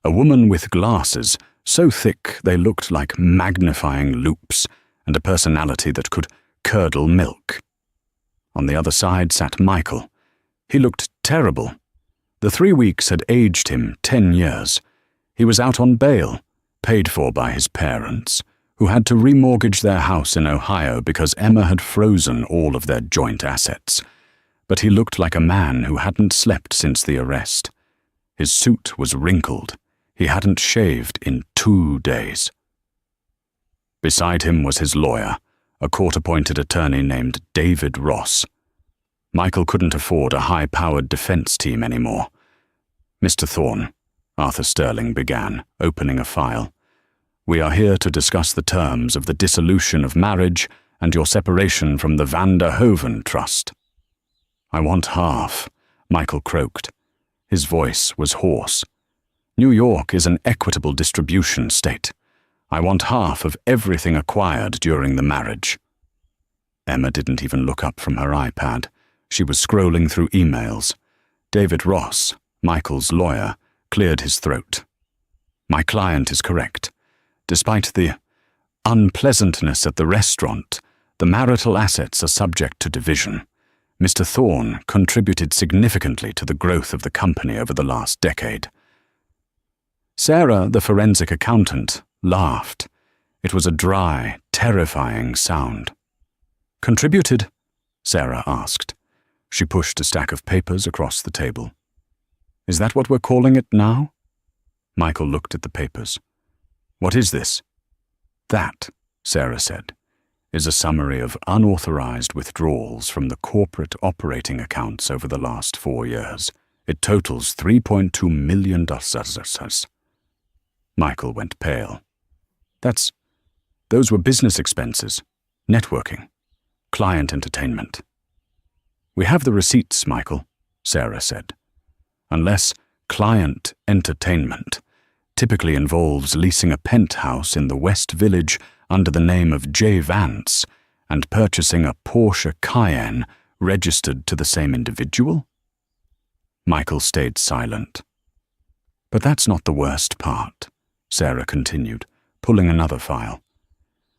a woman with glasses so thick they looked like magnifying loupes, and a personality that could curdle milk. On the other side sat Michael. He looked terrible. The 3 weeks had aged him 10 years. He was out on bail, paid for by his parents, who had to remortgage their house in Ohio because Emma had frozen all of their joint assets. But he looked like a man who hadn't slept since the arrest. His suit was wrinkled. He hadn't shaved in 2 days. Beside him was his lawyer, a court-appointed attorney named David Ross. Michael couldn't afford a high-powered defense team anymore. "Mr. Thorne," Arthur Sterling began, opening a file. "We are here to discuss the terms of the dissolution of marriage and your separation from the Vanderhoven Trust." "I want half," Michael croaked. His voice was hoarse. "New York is an equitable distribution state. I want half of everything acquired during the marriage." Emma didn't even look up from her iPad. She was scrolling through emails. David Ross, Michael's lawyer, cleared his throat. "My client is correct. Despite the unpleasantness at the restaurant, the marital assets are subject to division. Mr. Thorne contributed significantly to the growth of the company over the last decade." Sarah, the forensic accountant, laughed. It was a dry, terrifying sound. "Contributed?" Sarah asked. She pushed a stack of papers across the table. "Is that what we're calling it now?" Michael looked at the papers. "What is this?" "That," Sarah said, "is a summary of unauthorized withdrawals from the corporate operating accounts over the last 4 years. It totals $3.2 million. Michael went pale. Those were business expenses, networking, client entertainment." "We have the receipts, Michael," Sarah said. "Unless client entertainment typically involves leasing a penthouse in the West Village under the name of J. Vance and purchasing a Porsche Cayenne registered to the same individual?" Michael stayed silent. "But that's not the worst part," Sarah continued, pulling another file.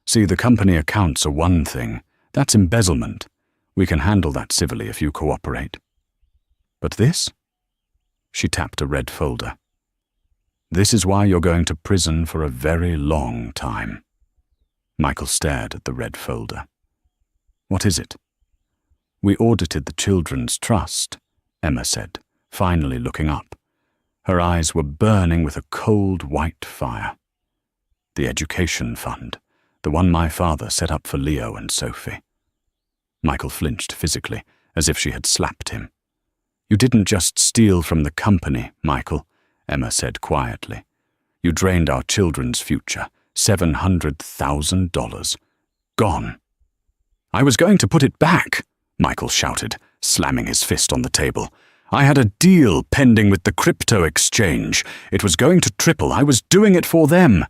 "See, the company accounts are one thing. That's embezzlement. We can handle that civilly if you cooperate. But this?" She tapped a red folder. "This is why you're going to prison for a very long time." Michael stared at the red folder. "What is it?" "We audited the Children's Trust," Emma said, finally looking up. Her eyes were burning with a cold white fire. "The education fund, the one my father set up for Leo and Sophie." Michael flinched physically, as if she had slapped him. "You didn't just steal from the company, Michael," Emma said quietly. "You drained our children's future. $700,000. Gone." "I was going to put it back," Michael shouted, slamming his fist on the table. "I had a deal pending with the crypto exchange. It was going to triple. I was doing it for them.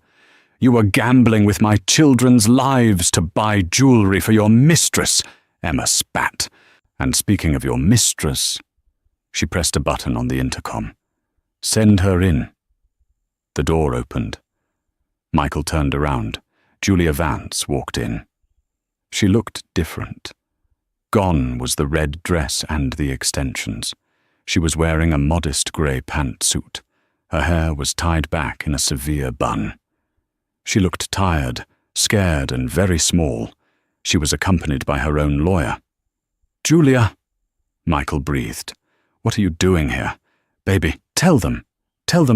You were gambling with my children's lives to buy jewelry for your mistress," Emma spat. "And speaking of your mistress," she pressed a button on the intercom. "Send her in." The door opened. Michael turned around. Julia Vance walked in. She looked different. Gone was the red dress and the extensions. She was wearing a modest grey pantsuit. Her hair was tied back in a severe bun. She looked tired, scared, and very small. She was accompanied by her own lawyer. "Julia," Michael breathed. "What are you doing here? Baby, tell them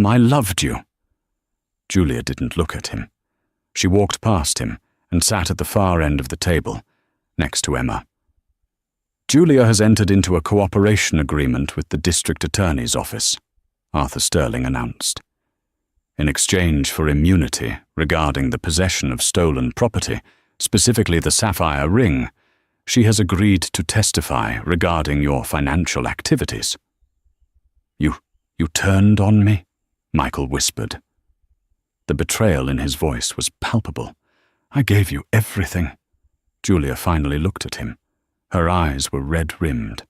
I loved you." Julia didn't look at him. She walked past him and sat at the far end of the table, next to Emma. "Julia has entered into a cooperation agreement with the District Attorney's Office," Arthur Sterling announced. "In exchange for immunity regarding the possession of stolen property, specifically the sapphire ring, she has agreed to testify regarding your financial activities." You turned on me?" Michael whispered. The betrayal in his voice was palpable. "I gave you everything." Julia finally looked at him. Her eyes were red-rimmed.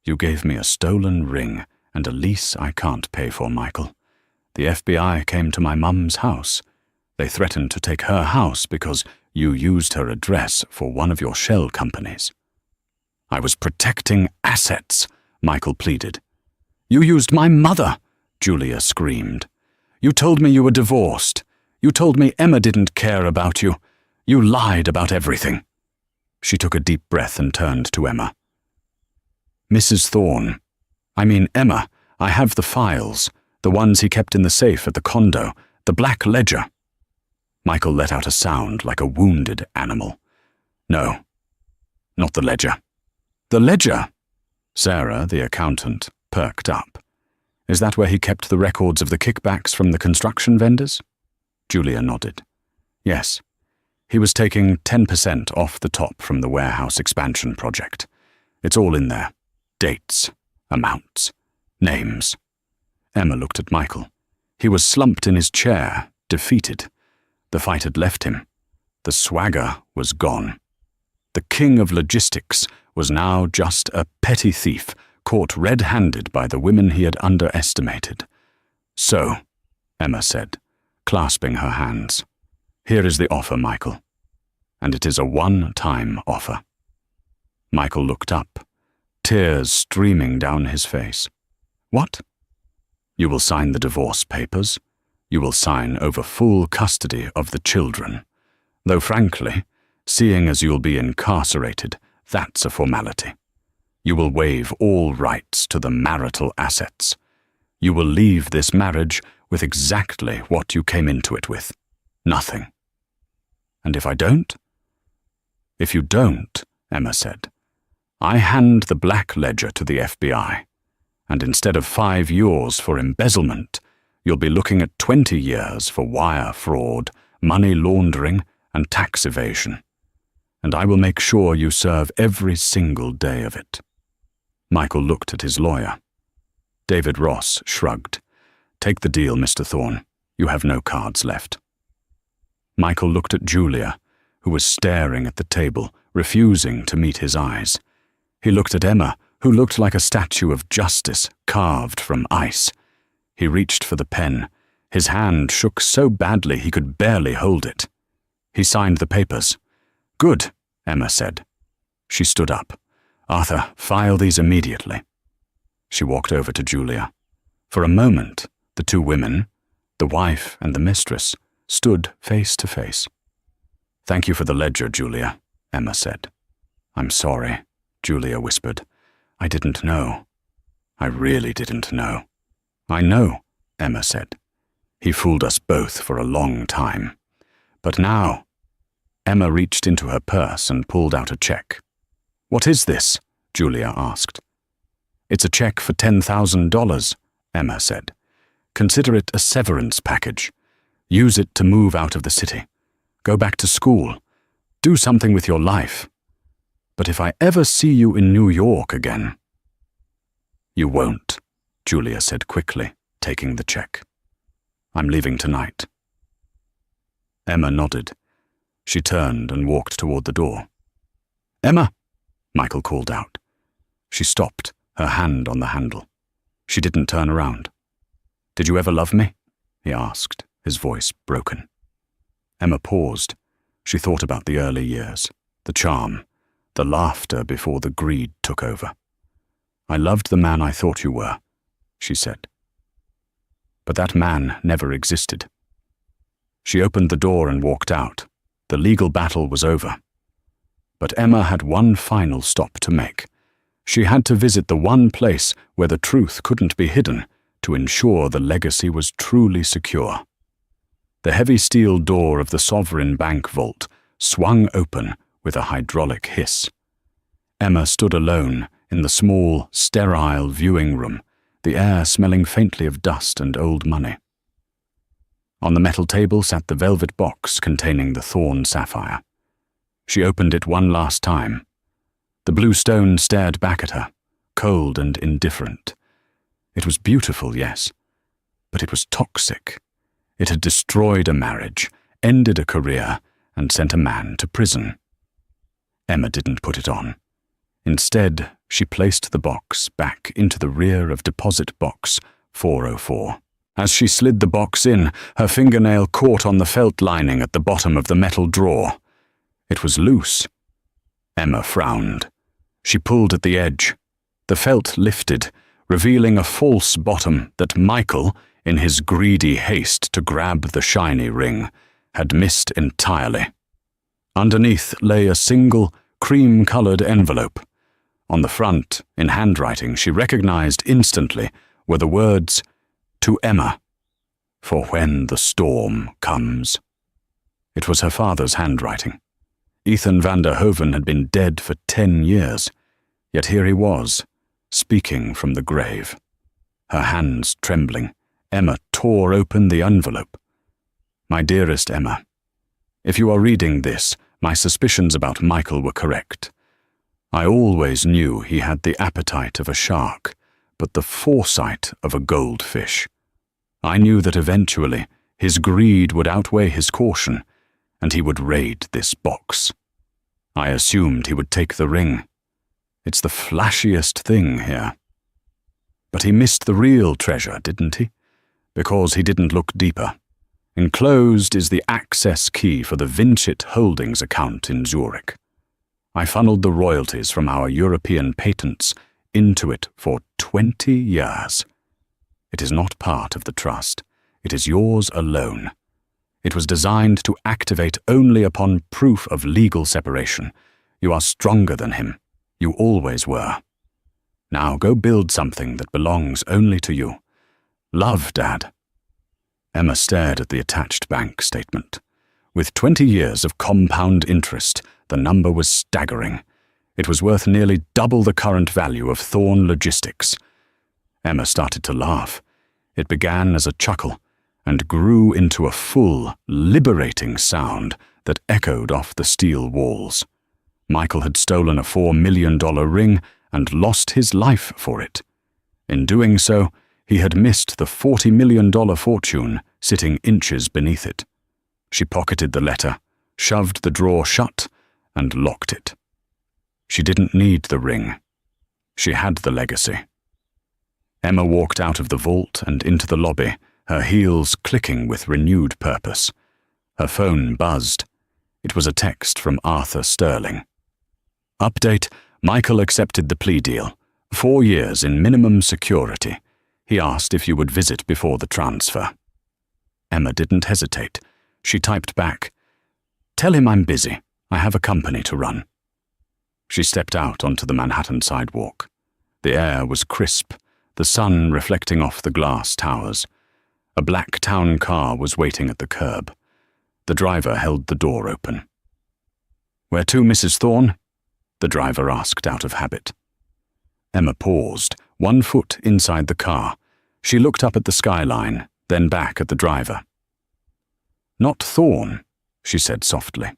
"You gave me a stolen ring and a lease I can't pay for, Michael. The FBI came to my mum's house. They threatened to take her house because you used her address for one of your shell companies." "I was protecting assets," Michael pleaded. "You used my mother," Julia screamed. "You told me you were divorced. You told me Emma didn't care about you. You lied about everything." She took a deep breath and turned to Emma. "Mrs. Thorne, Emma, I have the files, the ones he kept in the safe at the condo, the black ledger." Michael let out a sound like a wounded animal. "No, not the ledger." "The ledger?" Sarah, the accountant, perked up. "Is that where he kept the records of the kickbacks from the construction vendors?" Julia nodded. "Yes. He was taking 10% off the top from the warehouse expansion project. It's all in there. Dates, amounts, names." Emma looked at Michael. He was slumped in his chair, defeated. The fight had left him. The swagger was gone. The king of logistics was now just a petty thief, caught red-handed by the women he had underestimated. "So," Emma said, clasping her hands, "here is the offer, Michael. And it is a one-time offer." Michael looked up, tears streaming down his face. "What?" "You will sign the divorce papers. You will sign over full custody of the children. Though frankly, seeing as you'll be incarcerated, that's a formality. You will waive all rights to the marital assets. You will leave this marriage with exactly what you came into it with. Nothing." "And if I don't?" "If you don't," Emma said, "I hand the black ledger to the FBI, and instead of 5 years for embezzlement, you'll be looking at 20 years for wire fraud, money laundering, and tax evasion. And I will make sure you serve every single day of it." Michael looked at his lawyer. David Ross shrugged. "Take the deal, Mr. Thorne. You have no cards left." Michael looked at Julia, who was staring at the table, refusing to meet his eyes. He looked at Emma, who looked like a statue of justice carved from ice. He reached for the pen. His hand shook so badly he could barely hold it. He signed the papers. "Good," Emma said. She stood up. "Arthur, file these immediately." She walked over to Julia. For a moment, the two women, the wife and the mistress, stood face to face. "Thank you for the ledger, Julia," Emma said. "I'm sorry," Julia whispered. "I didn't know. I really didn't know." "I know," Emma said. "He fooled us both for a long time. But now—" Emma reached into her purse and pulled out a check. "What is this?" Julia asked. "It's a check for $10,000, Emma said. "Consider it a severance package. Use it to move out of the city. Go back to school. Do something with your life. But if I ever see you in New York again—" "You won't," Julia said quickly, taking the check. "I'm leaving tonight." Emma nodded. She turned and walked toward the door. "Emma!" Michael called out. She stopped, her hand on the handle. She didn't turn around. "Did you ever love me?" he asked, his voice broken. Emma paused. She thought about the early years, the charm, the laughter before the greed took over. "I loved the man I thought you were," she said. But that man never existed. She opened the door and walked out. The legal battle was over. But Emma had one final stop to make. She had to visit the one place where the truth couldn't be hidden to ensure the legacy was truly secure. The heavy steel door of the Sovereign Bank vault swung open with a hydraulic hiss. Emma stood alone in the small, sterile viewing room, the air smelling faintly of dust and old money. On the metal table sat the velvet box containing the Thorn sapphire. She opened it one last time. The blue stone stared back at her, cold and indifferent. It was beautiful, yes, but it was toxic. It had destroyed a marriage, ended a career, and sent a man to prison. Emma didn't put it on. Instead, she placed the box back into the rear of deposit box 404. As she slid the box in, her fingernail caught on the felt lining at the bottom of the metal drawer. It was loose. Emma frowned. She pulled at the edge. The felt lifted, revealing a false bottom that Michael, in his greedy haste to grab the shiny ring, had missed entirely. Underneath lay a single, cream-colored envelope. On the front, in handwriting she recognized instantly, were the words, "To Emma, for when the storm comes." It was her father's handwriting. Ethan van der Hoven had been dead for 10 years, yet here he was, speaking from the grave. Her hands trembling, Emma tore open the envelope. "My dearest Emma, if you are reading this, my suspicions about Michael were correct. I always knew he had the appetite of a shark, but the foresight of a goldfish. I knew that eventually his greed would outweigh his caution, and he would raid this box. I assumed he would take the ring. It's the flashiest thing here. But he missed the real treasure, didn't he? Because he didn't look deeper. Enclosed is the access key for the Vincit Holdings account in Zurich. I funneled the royalties from our European patents into it for 20 years. It is not part of the trust. It is yours alone. It was designed to activate only upon proof of legal separation. You are stronger than him. You always were. Now go build something that belongs only to you. Love, Dad." Emma stared at the attached bank statement. With 20 years of compound interest, the number was staggering. It was worth nearly double the current value of Thorn Logistics. Emma started to laugh. It began as a chuckle and grew into a full, liberating sound that echoed off the steel walls. Michael had stolen a $4 million ring and lost his life for it. In doing so, he had missed the $40 million fortune sitting inches beneath it. She pocketed the letter, shoved the drawer shut, and locked it. She didn't need the ring. She had the legacy. Emma walked out of the vault and into the lobby, her heels clicking with renewed purpose. Her phone buzzed. It was a text from Arthur Sterling. "Update, Michael accepted the plea deal. 4 years in minimum security. He asked if you would visit before the transfer." Emma didn't hesitate. She typed back, "Tell him I'm busy. I have a company to run." She stepped out onto the Manhattan sidewalk. The air was crisp, the sun reflecting off the glass towers. A black town car was waiting at the curb. The driver held the door open. "Where to, Mrs. Thorn?" the driver asked out of habit. Emma paused, 1 foot inside the car. She looked up at the skyline, then back at the driver. "Not Thorn," she said softly.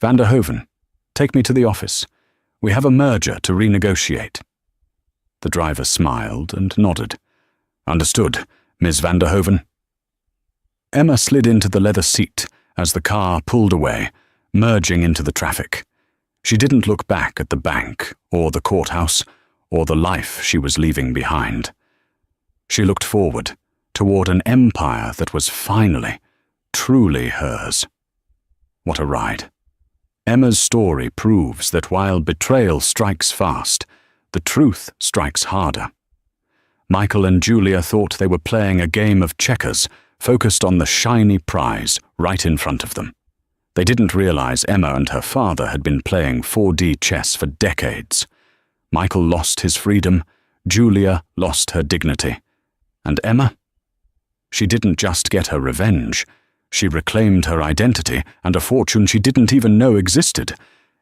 "Van der Hoven, take me to the office. We have a merger to renegotiate." The driver smiled and nodded. "Understood, Ms. van der Hoven." Emma slid into the leather seat as the car pulled away, merging into the traffic. She didn't look back at the bank, or the courthouse, or the life she was leaving behind. She looked forward, toward an empire that was finally, truly hers. What a ride. Emma's story proves that while betrayal strikes fast, the truth strikes harder. Michael and Julia thought they were playing a game of checkers, focused on the shiny prize right in front of them. They didn't realize Emma and her father had been playing 4D chess for decades. Michael lost his freedom, Julia lost her dignity. And Emma? She didn't just get her revenge, She reclaimed her identity and a fortune she didn't even know existed.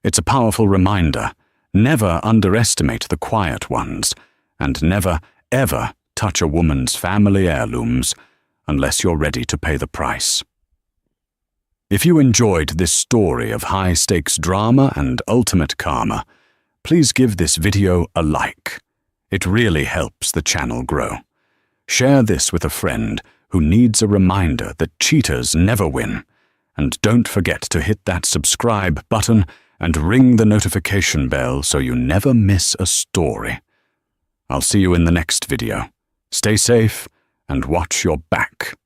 It's a powerful reminder. Never underestimate the quiet ones, and never, ever touch a woman's family heirlooms unless you're ready to pay the price. If you enjoyed this story of high-stakes drama and ultimate karma, please give this video a like. It really helps the channel grow. Share this with a friend who needs a reminder that cheaters never win. And don't forget to hit that subscribe button and ring the notification bell so you never miss a story. I'll see you in the next video. Stay safe and watch your back.